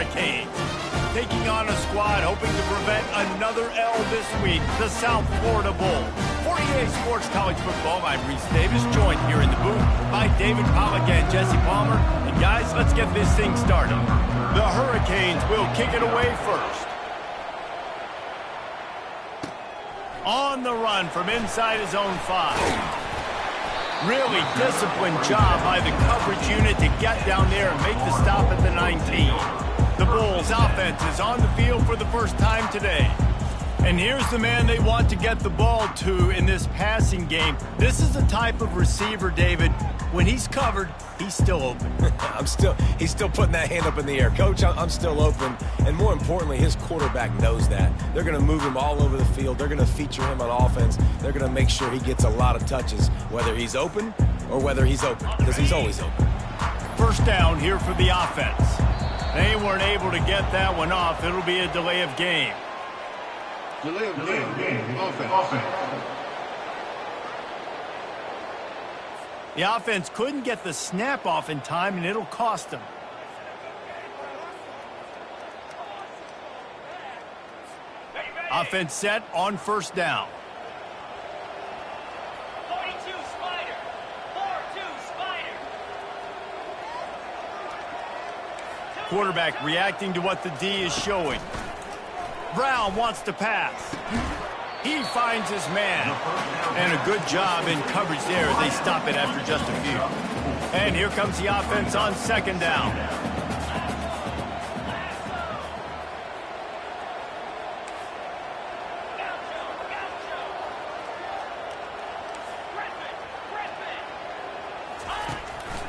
Hurricanes. Taking on a squad hoping to prevent another L this week, the South Florida Bowl. For EA Sports College Football, I'm Reese Davis, joined here in the booth by David Pollack and Jesse Palmer. And guys, let's get this thing started. The Hurricanes will kick it away first. On the run from inside his own 5. Really disciplined job by the coverage unit to get down there and make the stop at the 19. The Bulls offense is on the field for the first time today. And here's the man they want to get the ball to in this passing game. This is the type of receiver, David, when he's covered, he's still open. He's still putting that hand up in the air. Coach, I'm still open. And more importantly, his quarterback knows that. They're going to move him all over the field. They're going to feature him on offense. They're going to make sure he gets a lot of touches, whether he's open or whether he's open, because he's always open. First down here for the offense. They weren't able to get that one off. It'll be a delay of game. Delay of game. Offense. The offense couldn't get the snap off in time, and it'll cost them. Offense set on first down. 42 Spider. 4-2 Spider. Quarterback reacting to what the D is showing. Brown wants to pass. He finds his man. And a good job in coverage there. They stop it after just a few. And here comes the offense on second down.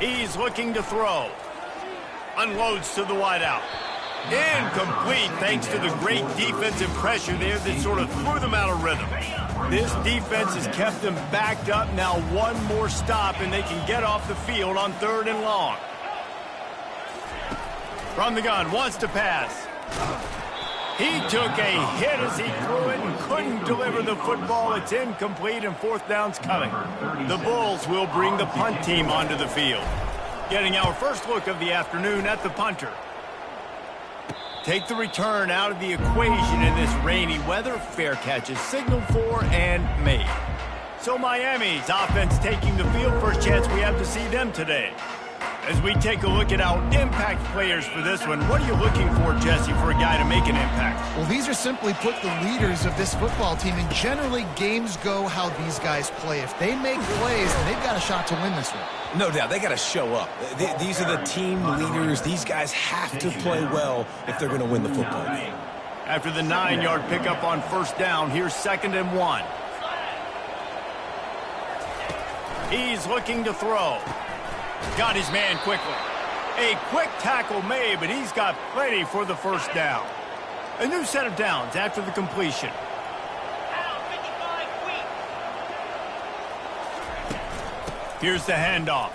He's looking to throw. Unloads to the wideout. Incomplete thanks to the great defensive pressure there that sort of threw them out of rhythm. This defense has kept them backed up. Now one more stop and they can get off the field on 3rd and long. From the gun, wants to pass. He took a hit as he threw it and couldn't deliver the football. It's incomplete and 4th down's coming. The Bulls will bring the punt team onto the field. Getting our first look of the afternoon at the punter. Take the return out of the equation in this rainy weather. Fair catch is signaled for and made. So Miami's offense taking the field. First chance we have to see them today. As we take a look at our impact players for this one, what are you looking for, Jesse, for a guy to make an impact? Well, these are simply put the leaders of this football team, and generally games go how these guys play. If they make plays, then they've got a shot to win this one. No doubt, they got to show up. These are the team leaders. These guys have to play well if they're going to win the football game. After the 9-yard pickup on first down, here's 2nd and 1. He's looking to throw. Got his man quickly. A quick tackle made, but he's got plenty for the first down. A new set of downs after the completion. Here's the handoff.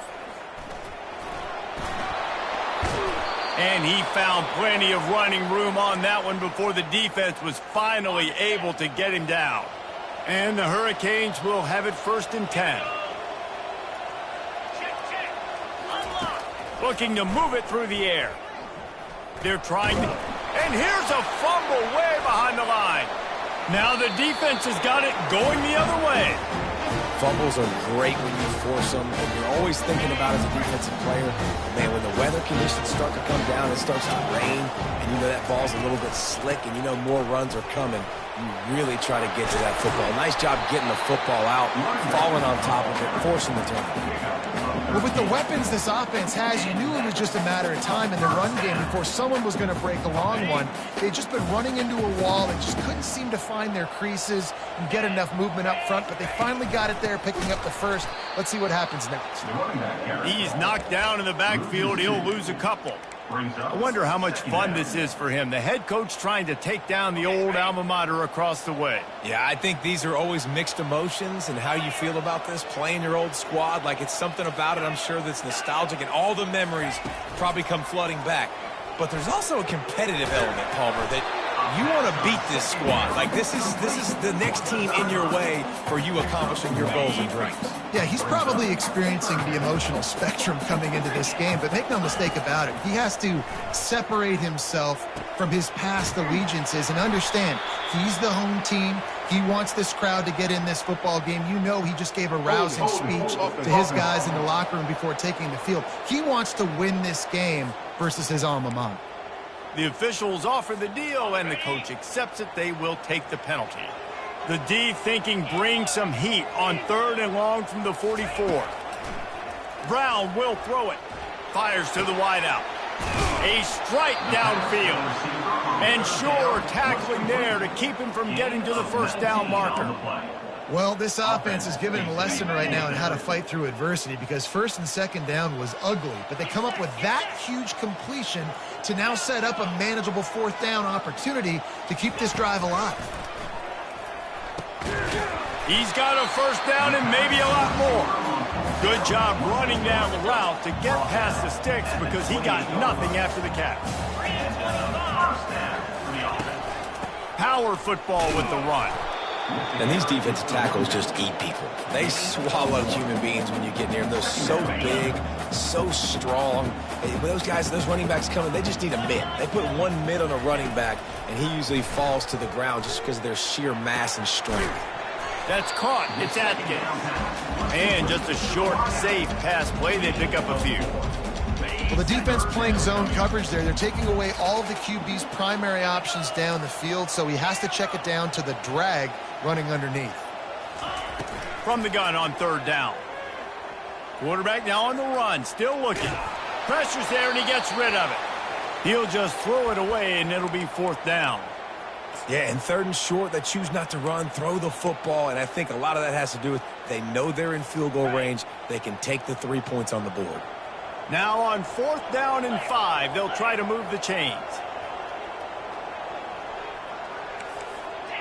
And he found plenty of running room on that one before the defense was finally able to get him down. And the Hurricanes will have it 1st and 10. Looking to move it through the air. They're trying to... And here's a fumble way behind the line. Now the defense has got it going the other way. Fumbles are great when you force them, and you're always thinking about as a defensive player, man, when the weather conditions start to come down, it starts to rain, and you know that ball's a little bit slick, and you know more runs are coming, you really try to get to that football. Nice job getting the football out, falling on top of it, forcing the turnover. Well, with the weapons this offense has, you knew it was just a matter of time in the run game before someone was going to break a long one. They'd just been running into a wall. They just couldn't seem to find their creases and get enough movement up front, but they finally got it there, picking up the first. Let's see what happens next. He's knocked down in the backfield. He'll lose a couple. I wonder how much fun this is for him. The head coach trying to take down the old alma mater across the way. Yeah, I think these are always mixed emotions and how you feel about this, playing your old squad. Like, it's something about it, I'm sure, that's nostalgic, and all the memories probably come flooding back. But there's also a competitive element, Palmer, that You want to beat this squad. Like, this is the next team in your way for you accomplishing your goals and dreams. Yeah, he's probably experiencing the emotional spectrum coming into this game, but make no mistake about it, he has to separate himself from his past allegiances and understand he's the home team. He wants this crowd to get in this football game. You know he just gave a rousing speech to his guys in the locker room before taking the field. He wants to win this game versus his alma mater. The officials offer the deal, and the coach accepts it. They will take the penalty. The D thinking bring some heat on 3rd and long from the 44. Brown will throw it. Fires to the wideout. A strike downfield. And Shore tackling there to keep him from getting to the first down marker. Well, this offense is giving him a lesson right now on how to fight through adversity, because 1st and 2nd down was ugly, but they come up with that huge completion to now set up a manageable 4th down opportunity to keep this drive alive. He's got a first down and maybe a lot more. Good job running down the route to get past the sticks because he got nothing after the catch. Power football with the run. And these defensive tackles just eat people. They swallow human beings when you get near them. They're so big, so strong. When those guys, those running backs coming, they just need a mid. They put one mid on a running back, and he usually falls to the ground just because of their sheer mass and strength. That's caught. It's Atkins. And just a short, safe pass play. They pick up a few. Well, the defense playing zone coverage there. They're taking away all of the QB's primary options down the field, so he has to check it down to the drag running underneath. From the gun on 3rd down. Quarterback now on the run, still looking. Pressure's there, and he gets rid of it. He'll just throw it away, and it'll be 4th down. Yeah, and 3rd and short, they choose not to run, throw the football, and I think a lot of that has to do with they know they're in field goal range. They can take the 3 points on the board. Now on 4th down and 5, they'll try to move the chains.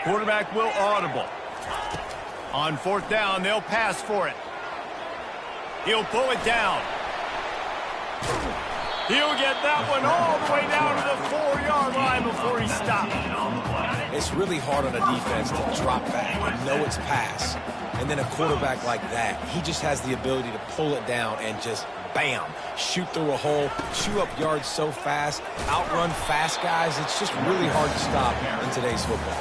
Quarterback will audible. On 4th down, they'll pass for it. He'll pull it down. He'll get that one all the way down to the 4-yard line before he stops. It's really hard on a defense to drop back and know it's pass. And then a quarterback like that, he just has the ability to pull it down and just, bam, shoot through a hole, chew up yards so fast, outrun fast guys. It's just really hard to stop in today's football.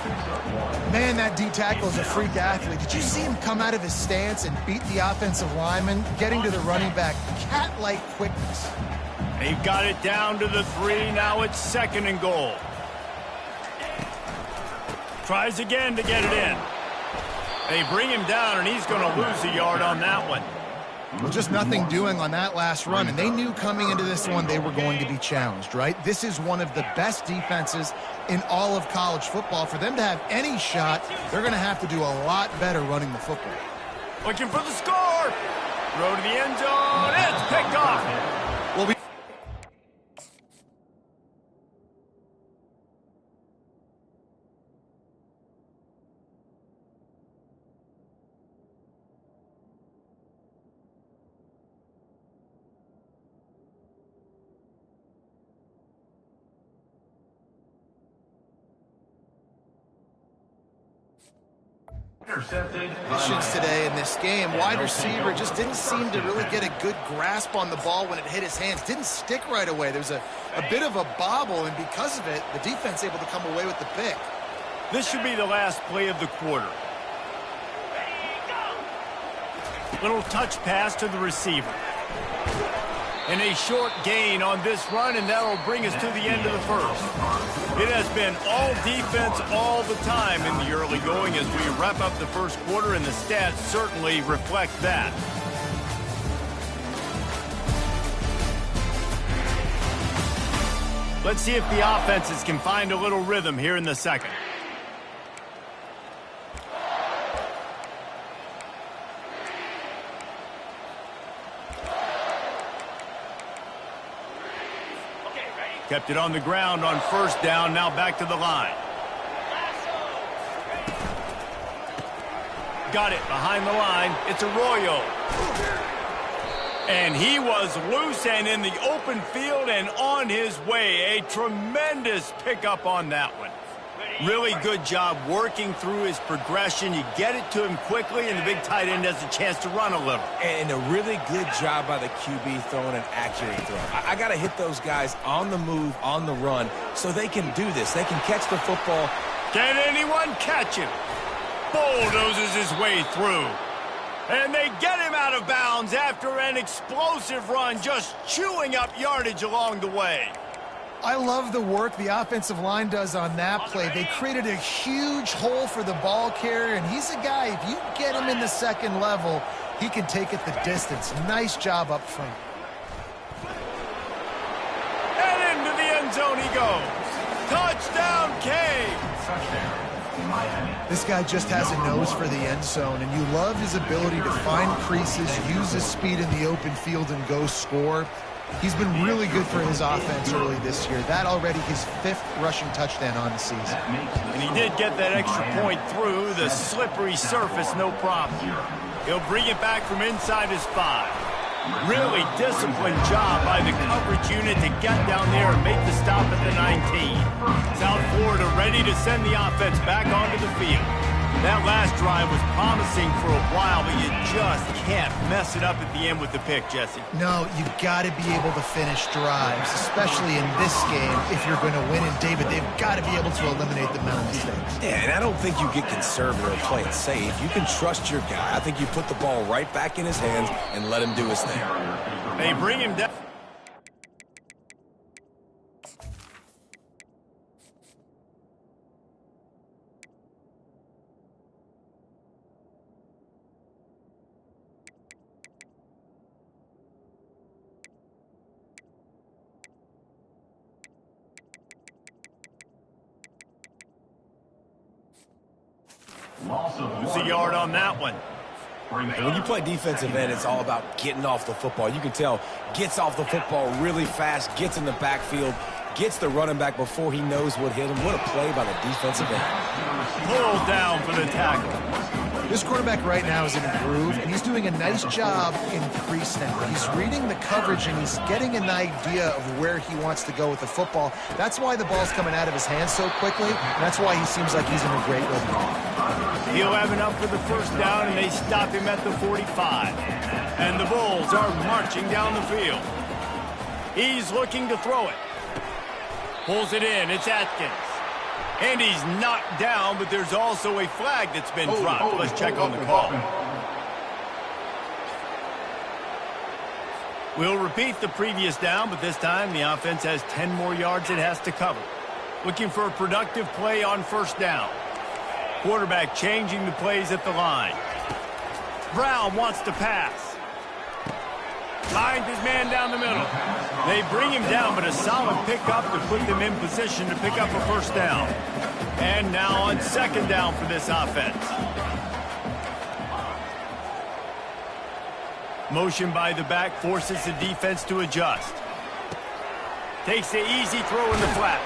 Man, that D tackle is a freak athlete. Did you see him come out of his stance and beat the offensive lineman, getting to the running back? Cat-like quickness. They've got it down to the 3. Now it's 2nd and goal. Tries again to get it in. They bring him down, and he's going to lose a yard on that one. Well, just nothing doing on that last run, and they knew coming into this one they were going to be challenged, right? This is one of the best defenses in all of college football. For them to have any shot, they're going to have to do a lot better running the football. Looking for the score. Throw to the end zone. It's picked off. Well, Intercepted today in this game. Wide receiver just didn't seem to really get a good grasp on the ball when it hit his hands. Didn't stick right away. There's a bit of a bobble, and because of it, the defense able to come away with the pick. This should be the last play of the quarter. Little touch pass to the receiver. And a short gain on this run, and that'll bring us to the end of the first. It has been all defense all the time in the early going as we wrap up the first quarter, and the stats certainly reflect that. Let's see if the offenses can find a little rhythm here in the second. Kept it on the ground on first down, now back to the line. Got it behind the line. It's Arroyo. And he was loose and in the open field and on his way. A tremendous pickup on that one. Really good job working through his progression. You get it to him quickly, and the big tight end has a chance to run a little. And a really good job by the QB throwing an accurate throw. I got to hit those guys on the move, on the run, so they can do this. They can catch the football. Can anyone catch him? Bulldozes his way through. And they get him out of bounds after an explosive run, just chewing up yardage along the way. I love the work the offensive line does on that play. They created a huge hole for the ball carrier, and he's a guy, if you get him in the second level, he can take it the distance. Nice job up front. And into the end zone he goes. Touchdown, Canes. This guy just has a nose for the end zone, and you love his ability to find creases, use his speed in the open field, and go score. He's been really good for his offense early this year. That already his 5th rushing touchdown on the season. And he did get that extra point through the slippery surface, no problem. He'll bring it back from inside his 5. Really disciplined job by the coverage unit to get down there and make the stop at the 19. South Florida ready to send the offense back onto the field. That last drive was promising for a while, but you just can't mess it up at the end with the pick, Jesse. No, you've got to be able to finish drives, especially in this game if you're going to win. And, David, they've got to be able to eliminate the mental mistakes. Yeah, and I don't think you get conservative or play it safe. You can trust your guy. I think you put the ball right back in his hands and let him do his thing. They bring him down. Lose a yard on that one. And when you play defensive end, it's all about getting off the football. You can tell, gets off the football really fast, gets in the backfield, gets the running back before he knows what hit him. What a play by the defensive end. Pulled down for the tackle. This quarterback right now is in a groove, and he's doing a nice job in pre-snap. He's reading the coverage, and he's getting an idea of where he wants to go with the football. That's why the ball's coming out of his hands so quickly, and that's why he seems like he's in a great rhythm. He'll have enough for the first down, and they stop him at the 45. And the Bulls are marching down the field. He's looking to throw it. Pulls it in. It's Atkins. And he's knocked down, but there's also a flag that's been dropped. Let's check on the call. We'll repeat the previous down, but this time the offense has 10 more yards it has to cover. Looking for a productive play on first down. Quarterback changing the plays at the line. Brown wants to pass. Finds his man down the middle. They bring him down, but a solid pickup to put them in position to pick up a first down. And now on second down for this offense. Motion by the back forces the defense to adjust. Takes the easy throw in the flat.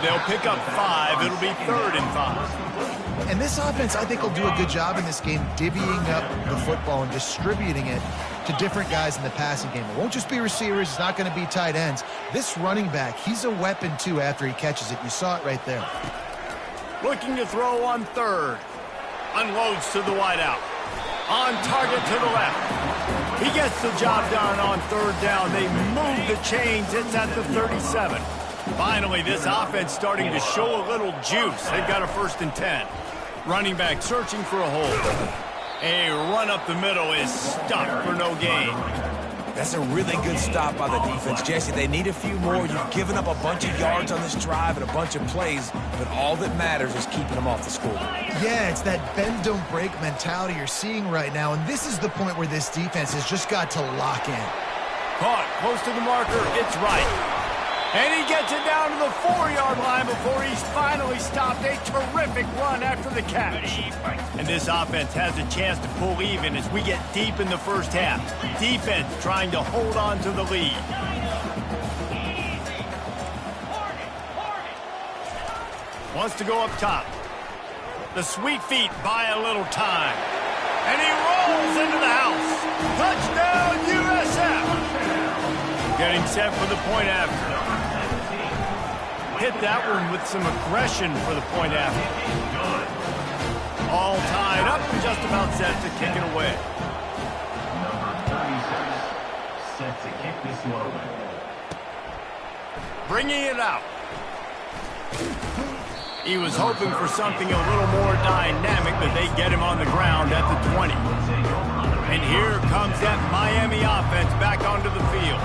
They'll pick up 5. It'll be 3rd and 5. And this offense, I think, will do a good job in this game divvying up the football and distributing it to different guys in the passing game. It won't just be receivers. It's not going to be tight ends. This running back, he's a weapon, too, after he catches it. You saw it right there. Looking to throw on 3rd. Unloads to the wideout. On target to the left. He gets the job done on 3rd down. They move the chains. It's at the 37. Finally, this offense starting to show a little juice. They've got a 1st and 10. Running back searching for a hole. A run up the middle is stuck for no gain. That's a really good stop by the defense. Jesse, they need a few more. You've given up a bunch of yards on this drive and a bunch of plays, but all that matters is keeping them off the scoreboard. Yeah, it's that bend, don't break mentality you're seeing right now, and this is the point where this defense has just got to lock in. Caught close to the marker. It's right. And he gets it down to the 4-yard line before he's finally stopped. A terrific run after the catch. And this offense has a chance to pull even as we get deep in the first half. Defense trying to hold on to the lead. Wants to go up top. The sweet feet buy a little time. And he rolls into the house. Touchdown, USF. Getting set for the point after. hit that one with some aggression for the point after. All tied up and just about set to kick it away. Number 36, set to kick this one away. Bringing it out. He was hoping for something a little more dynamic, but they get him on the ground at the 20. And here comes that Miami offense back onto the field.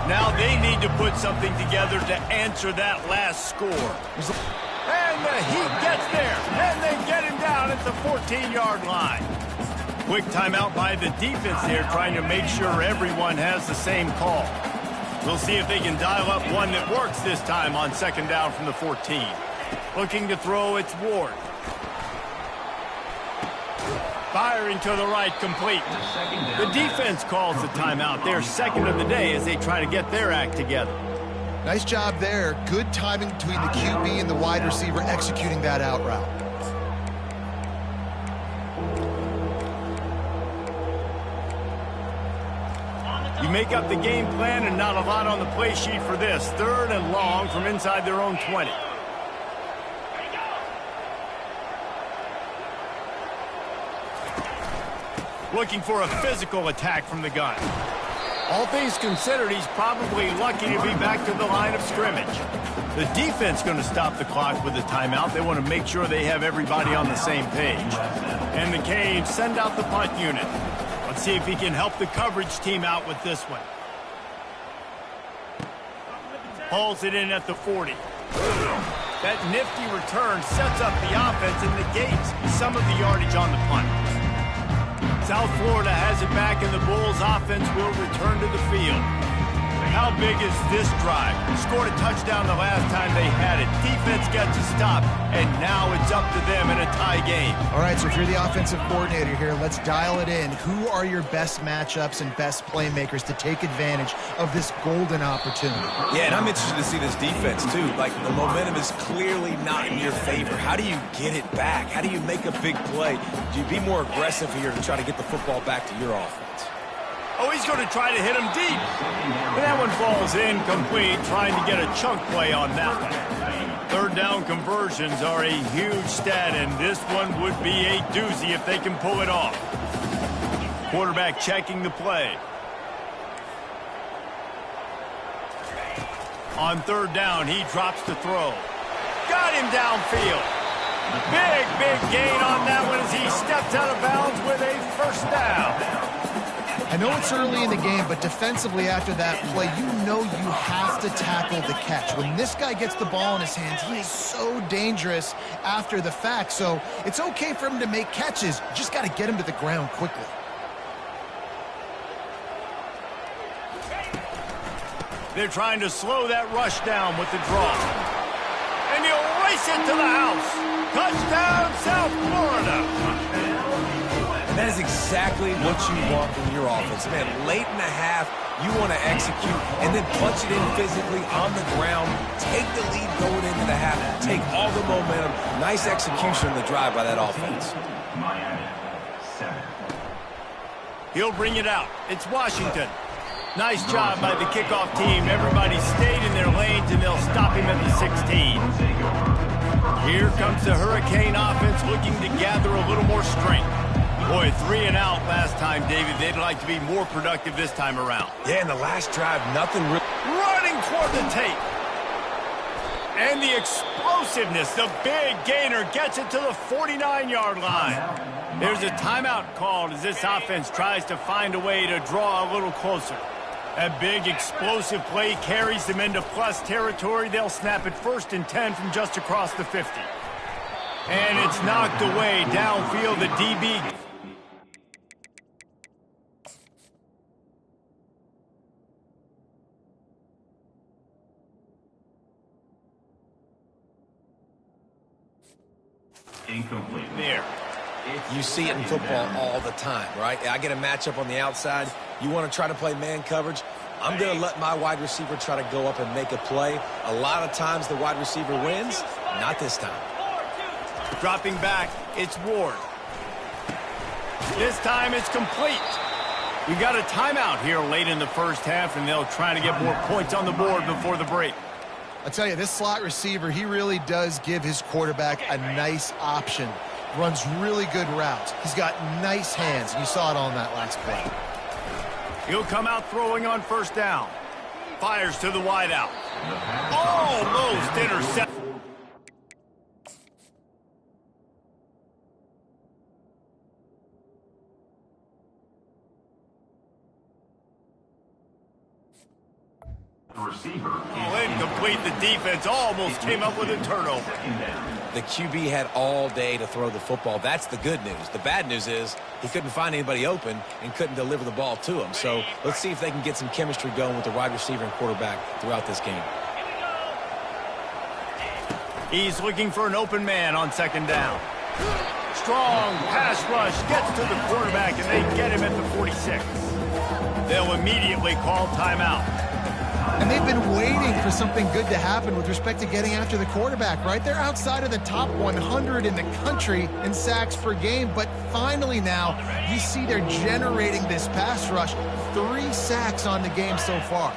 Now they need to put something together to answer that last score. And the Heat gets there, and they get him down at the 14-yard line. Quick timeout by the defense there, trying to make sure everyone has the same call. We'll see if they can dial up one that works this time on second down from the 14. Looking to throw, it's Ward. Firing to the right, complete. The defense calls the timeout. They're second of the day as they try to get their act together. Nice job there. Good timing between the QB and the wide receiver executing that out route. You make up the game plan and not a lot on the play sheet for this. Third and long from inside their own 20. Looking for a physical attack from the gun. All things considered, he's probably lucky to be back to the line of scrimmage. The defense going to stop the clock with a timeout. They want to make sure they have everybody on the same page. And the Canes send out the punt unit. Let's see if he can help the coverage team out with this one. Hauls it in at the 40. That nifty return sets up the offense and negates some of the yardage on the punt. South Florida has it back, and the Bulls offense will return to the field. How big is this drive? Scored a touchdown the last time they had it. Defense gets a stop, and now it's up to them in a tie game. All right, so if you're the offensive coordinator here, let's dial it in. Who are your best matchups and best playmakers to take advantage of this golden opportunity? Yeah, and I'm interested to see this defense, too. Like, the momentum is clearly not in your favor. How do you get it back? How do you make a big play? Do you be more aggressive here to try to get the football back to your offense? Oh, he's going to try to hit him deep. And that one falls incomplete, trying to get a chunk play on that one. Third down conversions are a huge stat, and this one would be a doozy if they can pull it off. Quarterback checking the play. On third down, he drops the throw. Got him downfield. Big gain on that one as he steps out of bounds with a first down. I know it's early in the game, but defensively after that play, you know you have to tackle the catch. When this guy gets the ball in his hands, he is so dangerous after the fact. So it's okay for him to make catches. You just got to get him to the ground quickly. They're trying to slow that rush down with the draw. And he'll race it to the house. Touchdown, South Florida. That is exactly what you want from your offense. Man, late in the half, you want to execute and then punch it in physically on the ground. Take the lead going into the half. Take all the momentum. Nice execution on the drive by that offense. He'll bring it out. It's Washington. Nice job by the kickoff team. Everybody stayed in their lanes, and they'll stop him at the 16. Here comes the Hurricane offense looking to gather a little more strength. Boy, 3 and out last time, David. They'd like to be more productive this time around. Yeah, in the last drive, nothing really. Running toward the tape. And the explosiveness, the big gainer gets it to the 49-yard line. There's a timeout called as this offense tries to find a way to draw a little closer. That big explosive play carries them into plus territory. They'll snap it 1st and 10 from just across the 50. And it's knocked away downfield. The DB. Incomplete. There. You see it in football all the time, right? I get a matchup on the outside. You want to try to play man coverage. I'm going to let my wide receiver try to go up and make a play. A lot of times the wide receiver wins. Not this time. Dropping back, it's Ward. This time it's complete. We got a timeout here late in the first half, and they'll try to get more points on the board before the break. I tell you, this slot receiver, he really does give his quarterback a nice option. Runs really good routes. He's got nice hands. You saw it on that last play. He'll come out throwing on first down. Fires to the wideout. Almost intercepted. Receiver. Incomplete. The defense almost came up with a turnover. The QB had all day to throw the football. That's the good news. The bad news is he couldn't find anybody open and couldn't deliver the ball to him. So let's see if they can get some chemistry going with the wide receiver and quarterback throughout this game. He's looking for an open man on second down. Strong pass rush gets to the quarterback, and they get him at the 46. They'll immediately call timeout. And they've been waiting for something good to happen with respect to getting after the quarterback, right? They're outside of the top 100 in the country in sacks per game, but finally now you see they're generating this pass rush. 3 sacks on the game so far.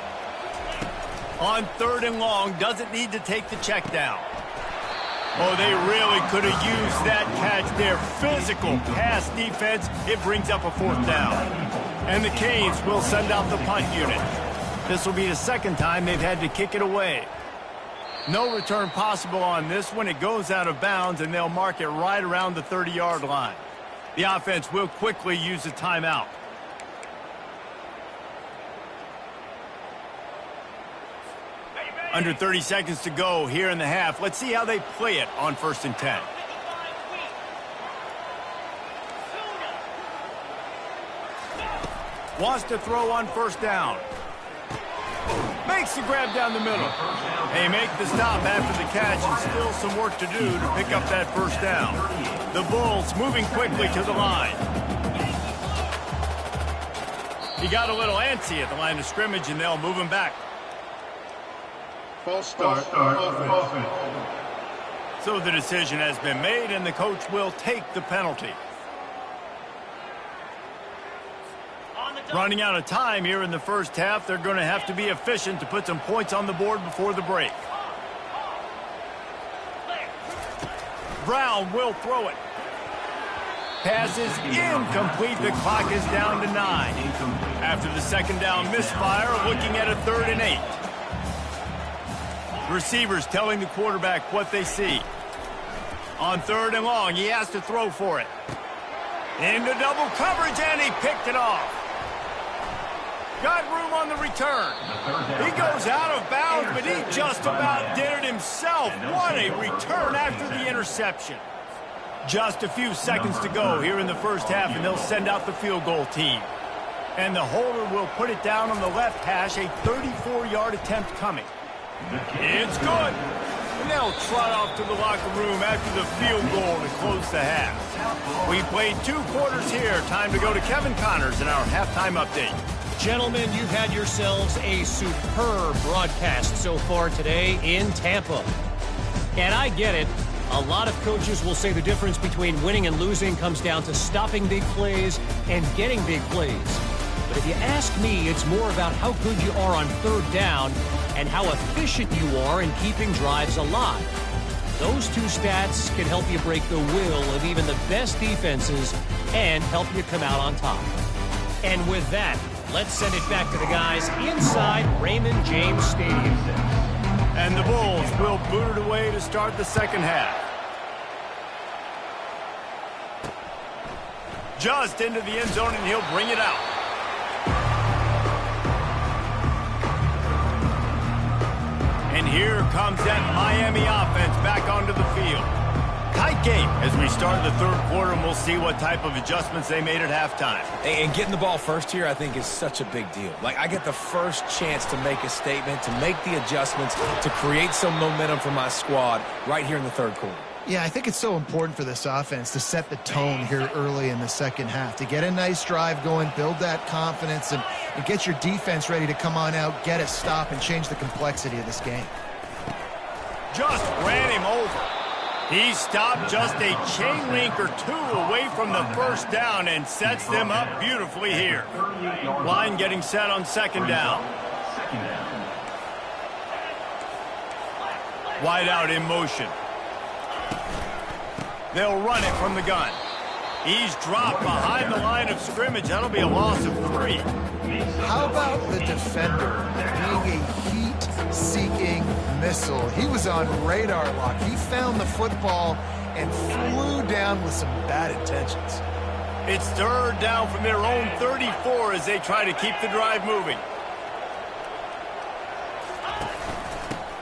On third and long, doesn't need to take the check down. Oh, they really could have used that catch there. Physical pass defense, it brings up a fourth down. And the Canes will send out the punt unit. This will be the second time they've had to kick it away. No return possible on this one. It goes out of bounds, and they'll mark it right around the 30-yard line. The offense will quickly use a timeout. Under 30 seconds to go here in the half. Let's see how they play it on 1st and 10. Wants to throw on first down. Makes the grab down the middle. They make the stop after the catch, and still some work to do to pick up that first down. The Bulls moving quickly to the line. He got a little antsy at the line of scrimmage, and they'll move him back. False start. Offense. So the decision has been made, and the coach will take the penalty. Running out of time here in the first half. They're going to have to be efficient to put some points on the board before the break. Brown will throw it. Pass is incomplete. The clock is down to 9. After the second down misfire, looking at a 3rd and 8. Receivers telling the quarterback what they see. On 3rd and long, he has to throw for it. Into double coverage, and he picked it off. Got room on the return. He goes out of bounds, but he just about did it himself. What a return after the interception. Just a few seconds to go here in the first half, and they'll send out the field goal team. And the holder will put it down on the left hash, a 34-yard attempt coming. It's good. And they'll trot off to the locker room after the field goal to close the half. We played 2 quarters here. Time to go to Kevin Connors in our halftime update. Gentlemen, you've had yourselves a superb broadcast so far today in Tampa. And I get it. A lot of coaches will say the difference between winning and losing comes down to stopping big plays and getting big plays. But if you ask me, it's more about how good you are on 3rd down and how efficient you are in keeping drives alive. Those 2 stats can help you break the will of even the best defenses and help you come out on top. And with that, let's send it back to the guys inside Raymond James Stadium. And the Bulls will boot it away to start the second half. Just into the end zone, and he'll bring it out. And here comes that Miami offense back onto the field. Tight game as we start the 3rd quarter, and we'll see what type of adjustments they made at halftime. And getting the ball first here, I think, is such a big deal. Like, I get the first chance to make a statement, to make the adjustments, to create some momentum for my squad right here in the 3rd quarter. Yeah, I think it's so important for this offense to set the tone here early in the second half, to get a nice drive going, build that confidence, and get your defense ready to come on out, get a stop, and change the complexity of this game. Just ran him over. He stopped just a chain link or 2 away from the first down and sets them up beautifully here. Line getting set on second down. Wide out in motion. They'll run it from the gun. He's dropped behind the line of scrimmage. That'll be a loss of 3. How about the defender being a heat-seeking missile? He was on radar lock. He found the football and flew down with some bad intentions. It's 3rd down from their own 34 as they try to keep the drive moving.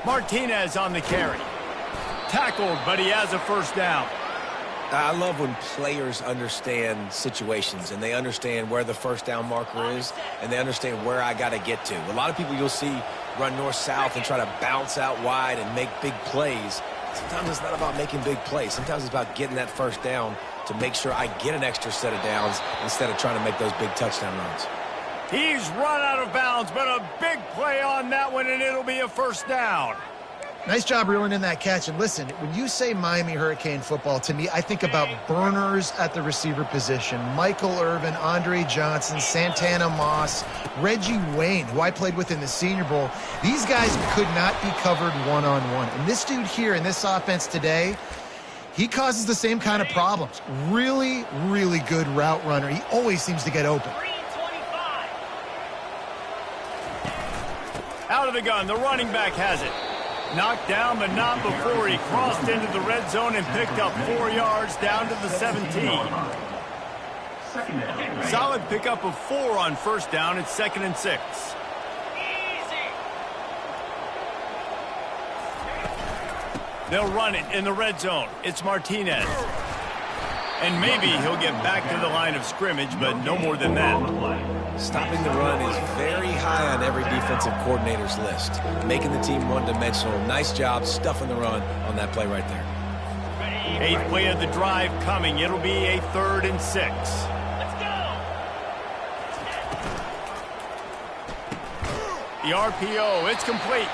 Martinez on the carry. Tackled, but he has a 1st down. I love when players understand situations and they understand where the 1st down marker is and they understand where I got to get to. A lot of people you'll see run north-south and try to bounce out wide and make big plays. Sometimes it's not about making big plays. Sometimes it's about getting that 1st down to make sure I get an extra set of downs instead of trying to make those big touchdown runs. He's run out of bounds, but a big play on that one, and it'll be a 1st down. Nice job reeling in that catch. And listen, when you say Miami Hurricane football, to me, I think about burners at the receiver position. Michael Irvin, Andre Johnson, Santana Moss, Reggie Wayne, who I played with in the Senior Bowl. These guys could not be covered one-on-one. And this dude here in this offense today, he causes the same kind of problems. Really, really good route runner. He always seems to get open. Out of the gun, the running back has it. Knocked down, but not before he crossed into the red zone and picked up 4 yards down to the 17. Solid pickup of 4 on 1st down. It's 2nd and 6. They'll run it in the red zone. It's Martinez. And maybe he'll get back to the line of scrimmage, but no more than that. Stopping the run is very high on every defensive coordinator's list. Making the team one-dimensional. Nice job stuffing the run on that play right there. 8th play of the drive coming. It'll be a 3rd and 6. The RPO, it's complete.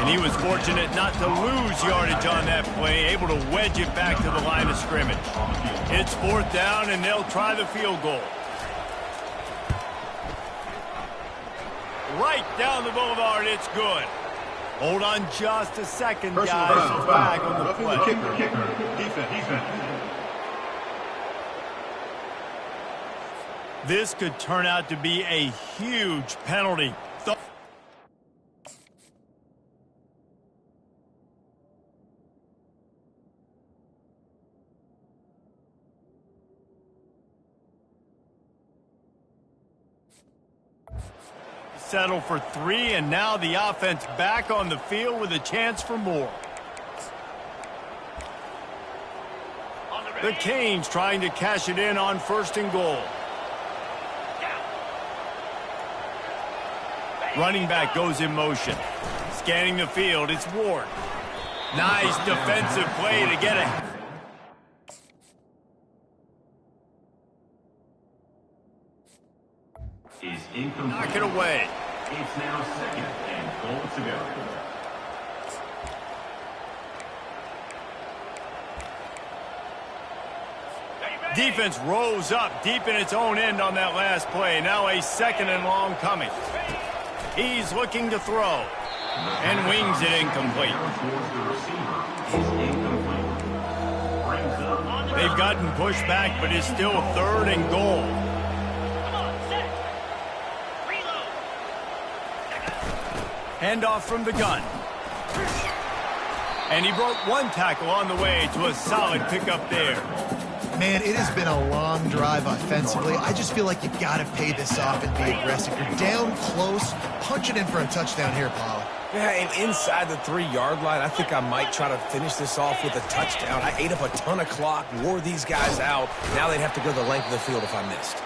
And he was fortunate not to lose yardage on that play, able to wedge it back to the line of scrimmage. It's 4th down, and they'll try the field goal. Right down the boulevard, it's good. Hold on just a second, guys. Flag on the play. Kicker. Defense. This could turn out to be a huge penalty. Settle for 3, and now the offense back on the field with a chance for more. The Canes trying to cash it in on 1st and goal. Running back goes in motion. Scanning the field, it's Ward. Nice defensive play to get it. Is incomplete. Knock it away. It's now 2nd and goal to go. Defense rose up deep in its own end on that last play. Now a 2nd and long coming. He's looking to throw. And wings it incomplete. They've gotten pushed back, but it's still 3rd and goal. Handoff from the gun. And he broke 1 tackle on the way to a solid pickup there. Man, it has been a long drive offensively. I just feel like you got to pay this off and be aggressive. You're down close. Punch it in for a touchdown here, Paul. Yeah, and inside the 3-yard line, I think I might try to finish this off with a touchdown. I ate up a ton of clock, wore these guys out. Now they'd have to go the length of the field if I missed.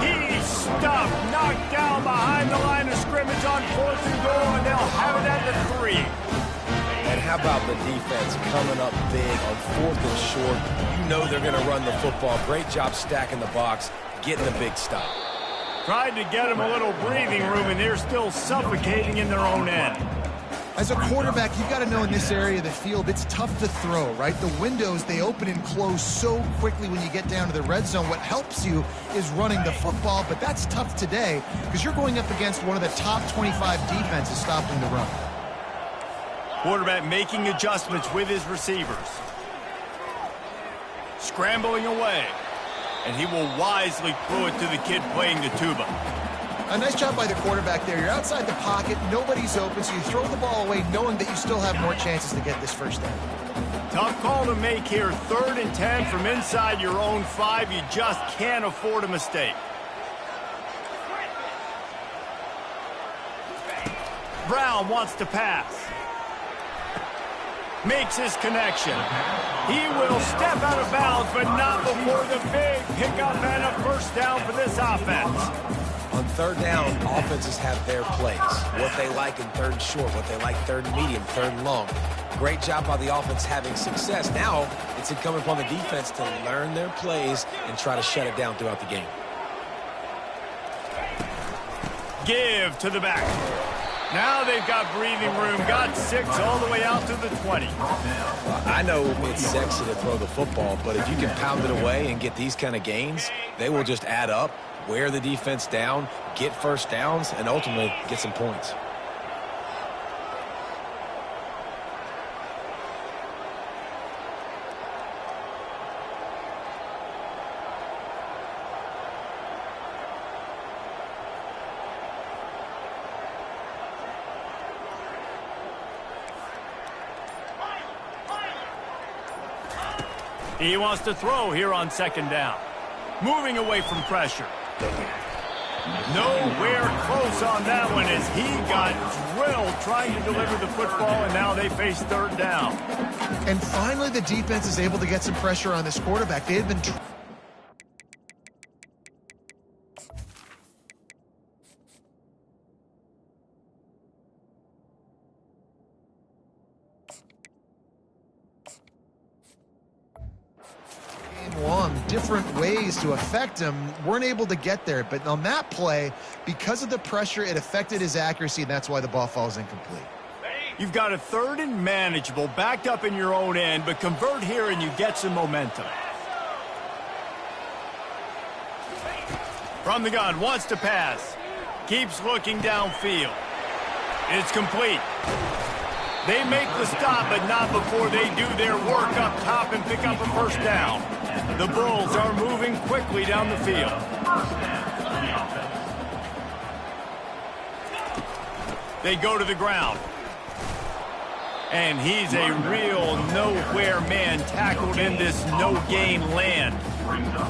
He's stuffed, knocked down behind the line of scrimmage on 4th and goal, and they'll have it at the 3. And how about the defense coming up big on 4th and short? You know they're going to run the football. Great job stacking the box, getting a big stop. Tried to get them a little breathing room, and they're still suffocating in their own end. As a quarterback, you've got to know in this area of the field, it's tough to throw, right? The windows, they open and close so quickly when you get down to the red zone. What helps you is running the football, but that's tough today because you're going up against one of the top 25 defenses stopping the run. Quarterback making adjustments with his receivers. Scrambling away. And he will wisely throw it to the kid playing the tuba. A nice job by the quarterback there. You're outside the pocket, nobody's open, so you throw the ball away knowing that you still have more chances to get this first down. Tough call to make here. 3rd and 10 from inside your own 5. You just can't afford a mistake. Brown wants to pass. Makes his connection. He will step out of bounds, but not before the big pickup and a first down for this offense. On 3rd down, offenses have their plays. What they like in 3rd and short, what they like 3rd and medium, 3rd and long. Great job by the offense having success. Now it's incumbent upon the defense to learn their plays and try to shut it down throughout the game. Give to the back. Now they've got breathing room. Got 6 all the way out to the 20. I know it's sexy to throw the football, but if you can pound it away and get these kind of gains, they will just add up, wear the defense down, get first downs, and ultimately get some points. He wants to throw here on 2nd down. Moving away from pressure. Nowhere close on that one as he got drilled trying to deliver the football, and now they face 3rd down. And finally, the defense is able to get some pressure on this quarterback. They had been... long, different ways to affect him, weren't able to get there. But on that play, because of the pressure, it affected his accuracy, and that's why the ball falls incomplete. You've got a 3rd and manageable, backed up in your own end, but convert here and you get some momentum. From the gun, wants to pass. Keeps looking downfield. It's complete. They make the stop, but not before they do their work up top and pick up a first down. The Bulls are moving quickly down the field. They go to the ground. And he's a real nowhere man tackled in this no-gain land.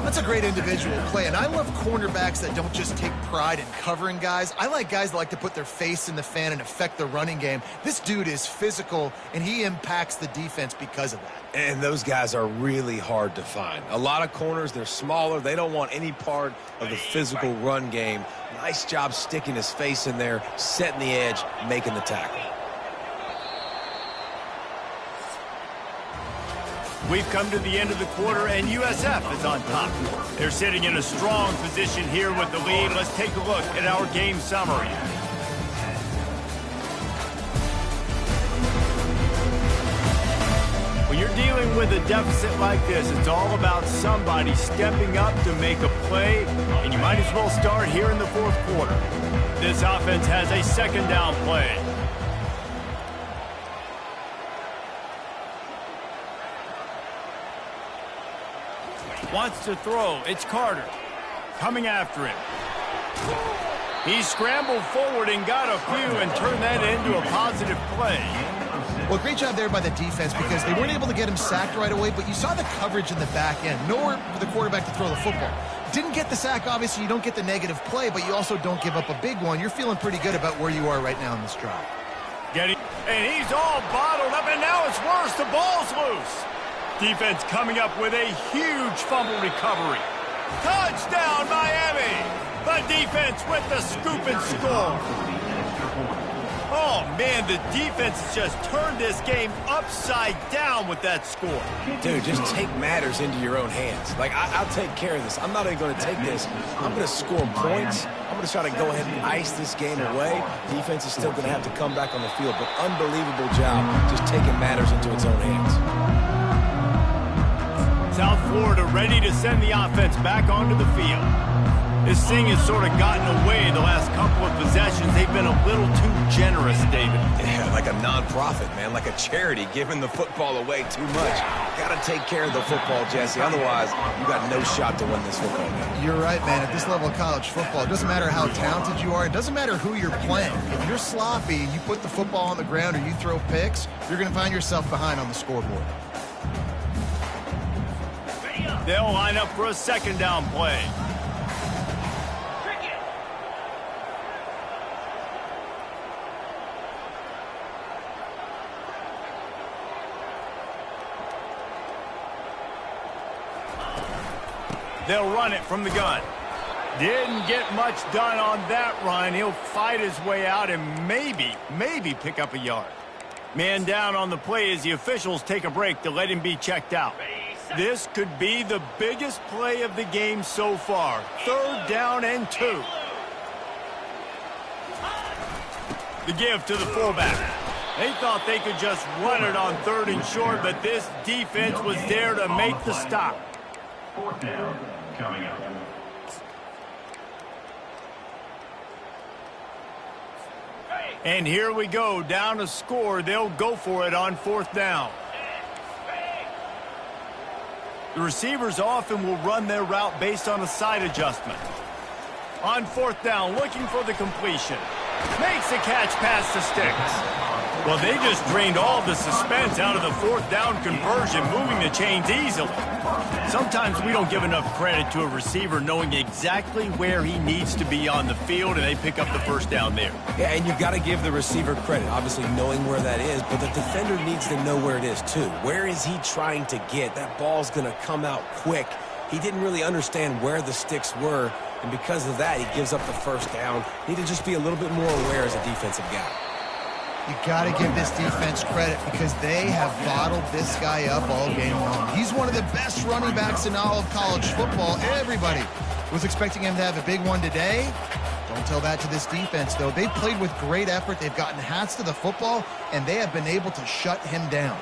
That's a great individual play, and I love cornerbacks that don't just take pride in covering guys. I like guys that like to put their face in the fan and affect the running game. This dude is physical, and he impacts the defense because of that. And those guys are really hard to find. A lot of corners, they're smaller. They don't want any part of the physical run game. Nice job sticking his face in there, setting the edge, making the tackle. We've come to the end of the quarter, and USF is on top. They're sitting in a strong position here with the lead. Let's take a look at our game summary. When you're dealing with a deficit like this, it's all about somebody stepping up to make a play, and you might as well start here in the 4th quarter. This offense has a 2nd down play. Wants to throw. It's Carter. Coming after him. He scrambled forward and got a few and turned that into a positive play. Well, great job there by the defense because they weren't able to get him sacked right away, but you saw the coverage in the back end. Nowhere for the quarterback to throw the football. Didn't get the sack, obviously. You don't get the negative play, but you also don't give up a big one. You're feeling pretty good about where you are right now in this drive. And he's all bottled up, and now it's worse. The ball's loose. Defense coming up with a huge fumble recovery. Touchdown, Miami! The defense with the scoop and score. Oh, man, the defense has just turned this game upside down with that score. Dude, just take matters into your own hands. Like, I'll take care of this. I'm not even going to take this. I'm going to score points. I'm going to try to go ahead and ice this game away. Defense is still going to have to come back on the field, but unbelievable job just taking matters into its own hands. South Florida ready to send the offense back onto the field. This thing has sort of gotten away the last couple of possessions. They've been a little too generous, David. Yeah, like a non-profit, man, like a charity giving the football away too much. Got to take care of the football, Jesse. Otherwise, you got no shot to win this football game. You're right, man. At this level of college football, it doesn't matter how talented you are. It doesn't matter who you're playing. If you're sloppy and you put the football on the ground or you throw picks, you're going to find yourself behind on the scoreboard. They'll line up for a second down play. They'll run it from the gun. Didn't get much done on that run. He'll fight his way out and maybe pick up a yard. Man down on the play as the officials take a break to let him be checked out. This could be the biggest play of the game so far. 3rd down and 2. The give to the fullback. They thought they could just run it on 3rd and short, but this defense was there to make the stop. 4th down coming up. And here we go, down to score. They'll go for it on 4th down. The receivers often will run their route based on a side adjustment. On 4th down, looking for the completion. Makes a catch past the sticks. Well, they just drained all the suspense out of the 4th down conversion, moving the chains easily. Sometimes we don't give enough credit to a receiver knowing exactly where he needs to be on the field, and they pick up the 1st down there. Yeah, and you've got to give the receiver credit, obviously knowing where that is, but the defender needs to know where it is too. Where is he trying to get? That ball's going to come out quick. He didn't really understand where the sticks were, and because of that, he gives up the 1st down. Need to just be a little bit more aware as a defensive guy. You got to give this defense credit because they have bottled this guy up all game long. He's one of the best running backs in all of college football. Everybody was expecting him to have a big one today. Don't tell that to this defense, though. They played with great effort. They've gotten hats to the football, and they have been able to shut him down.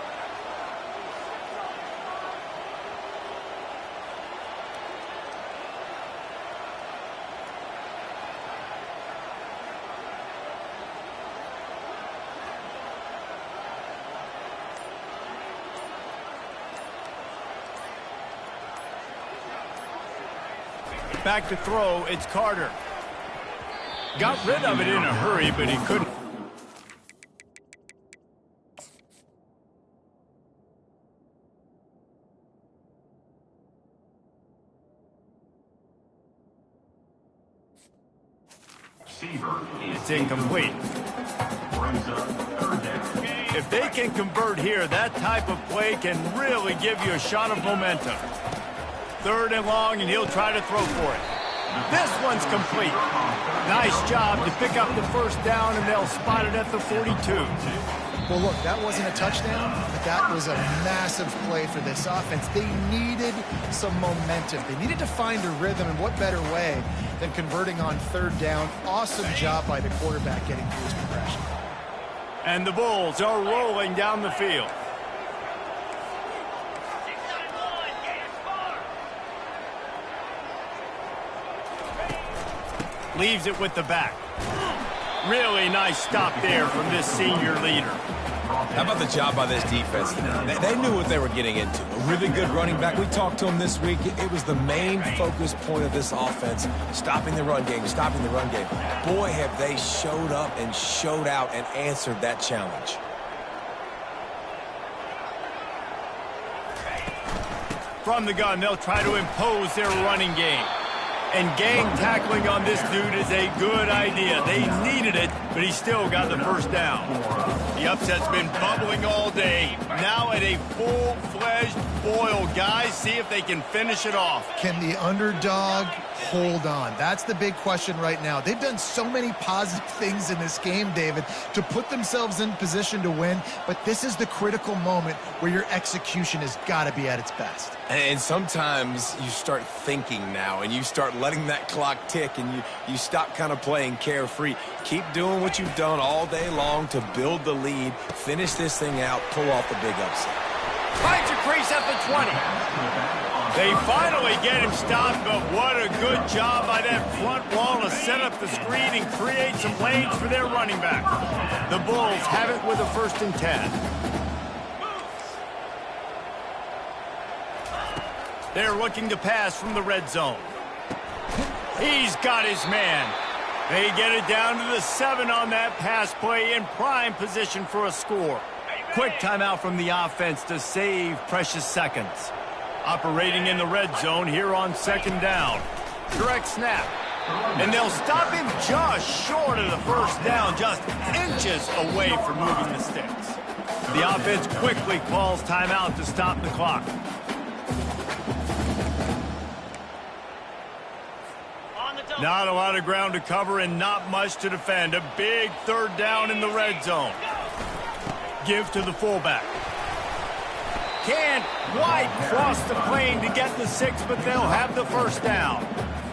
Back to throw, it's Carter. Got rid of it in a hurry, but he couldn't. It's incomplete. If they can convert here, that type of play can really give you a shot of momentum. 3rd and long, and he'll try to throw for it. This one's complete. Nice job to pick up the 1st down, and they'll spot it at the 42. Well, look, that wasn't a touchdown, but that was a massive play for this offense. They needed some momentum. They needed to find a rhythm, and what better way than converting on 3rd down. Awesome job by the quarterback getting through his progression. And the Bulls are rolling down the field. Leaves it with the back. Really nice stop there from this senior leader. How about the job by this defense? They knew what they were getting into. A really good running back. We talked to him this week. It was the main focus point of this offense, stopping the run game, stopping the run game. Boy, have they showed up and showed out and answered that challenge. From the gun, they'll try to impose their running game. And gang tackling on this dude is a good idea. They needed it, but he still got the 1st down. The upset's been bubbling all day. Now at a full-fledged boil. Guys, see if they can finish it off. Can the underdog hold on? That's the big question right now. They've done so many positive things in this game, David, to put themselves in position to win, but this is the critical moment where your execution has got to be at its best. And sometimes you start thinking now, and you start letting that clock tick, and you stop kind of playing carefree. Keep doing what you've done all day long to build the lead, finish this thing out, pull off the big upset. Finds a crease at the 20. They finally get him stopped, but what a good job by that front wall to set up the screen and create some lanes for their running back. The Bulls have it with a 1st and 10. They're looking to pass from the red zone. He's got his man. They get it down to the 7 on that pass play in prime position for a score. Quick timeout from the offense to save precious seconds. Operating in the red zone here on 2nd down. Direct snap. And they'll stop him just short of the 1st down, just inches away from moving the sticks. The offense quickly calls timeout to stop the clock. Not a lot of ground to cover and not much to defend. A big 3rd down in the red zone. Give to the fullback. Can't quite cross the plane to get the 6, but they'll have the 1st down.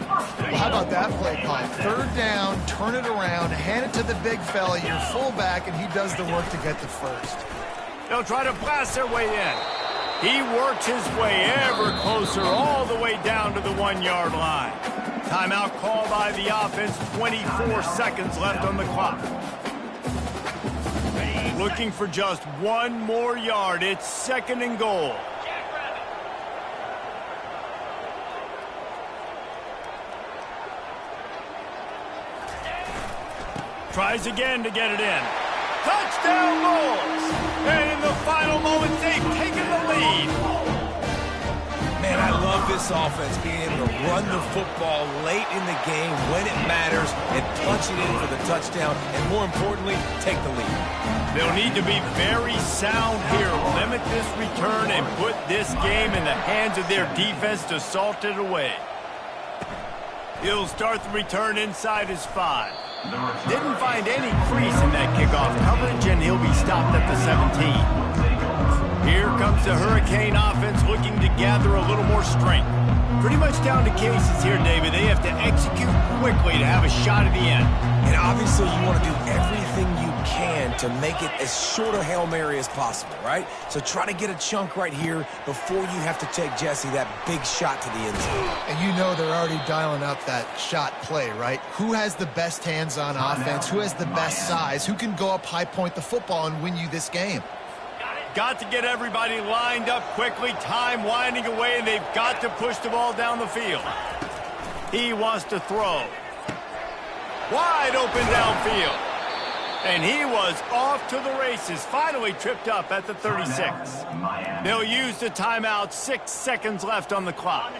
Well, how about that play call? 3rd down, turn it around, hand it to the big fella, your fullback, and he does the work to get the 1st. They'll try to blast their way in. He works his way ever closer all the way down to the 1-yard line. Timeout called by the offense, 24 seconds left on the clock. Looking for just 1 more yard. It's 2nd and goal. Tries again to get it in. Touchdown Bulls! And in the final moments, they've taken the lead. Man, I love this offense being able to run the football late in the game when it matters and punch it in for the touchdown and, more importantly, take the lead. They'll need to be very sound here, limit this return, and put this game in the hands of their defense to salt it away. He'll start the return inside his 5. Didn't find any crease in that kickoff coverage, and he'll be stopped at the 17. Here comes the Hurricane offense looking to gather a little more strength. Pretty much down to cases here, David. They have to execute quickly to have a shot at the end. And obviously you want to do everything you can to make it as short a Hail Mary as possible, right? So try to get a chunk right here before you have to take Jesse that big shot to the end zone. And you know they're already dialing up that shot play, right? Who has the best hands on offense? Who has the best size? Who can go up high point the football and win you this game? Got to get everybody lined up quickly. Time winding away, and they've got to push the ball down the field. He wants to throw. Wide open downfield. And he was off to the races. Finally tripped up at the 36. They'll use the timeout. 6 seconds left on the clock.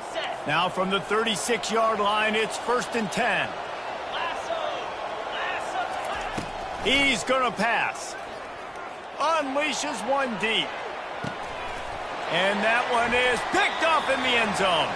Now from the 36-yard line, it's 1st and 10. He's going to pass. Unleashes one deep. And that one is picked up in the end zone.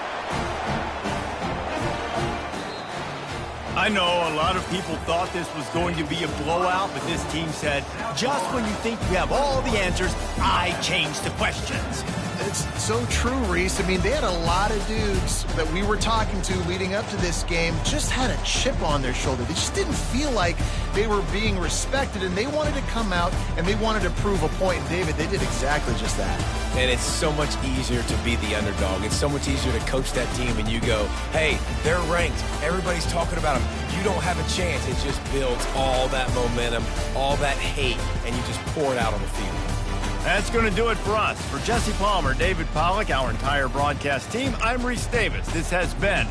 I know a lot of people thought this was going to be a blowout, but this team said, just when you think you have all the answers, I change the questions. It's so true, Reese. I mean, they had a lot of dudes that we were talking to leading up to this game just had a chip on their shoulder. They just didn't feel like they were being respected, and they wanted to come out and they wanted to prove a point. And David, they did exactly just that. And it's so much easier to be the underdog. It's so much easier to coach that team and you go, hey, they're ranked. Everybody's talking about them. You don't have a chance. It just builds all that momentum, all that hate, and you just pour it out on the field. That's going to do it for us. For Jesse Palmer, David Pollack, our entire broadcast team, I'm Reese Davis. This has been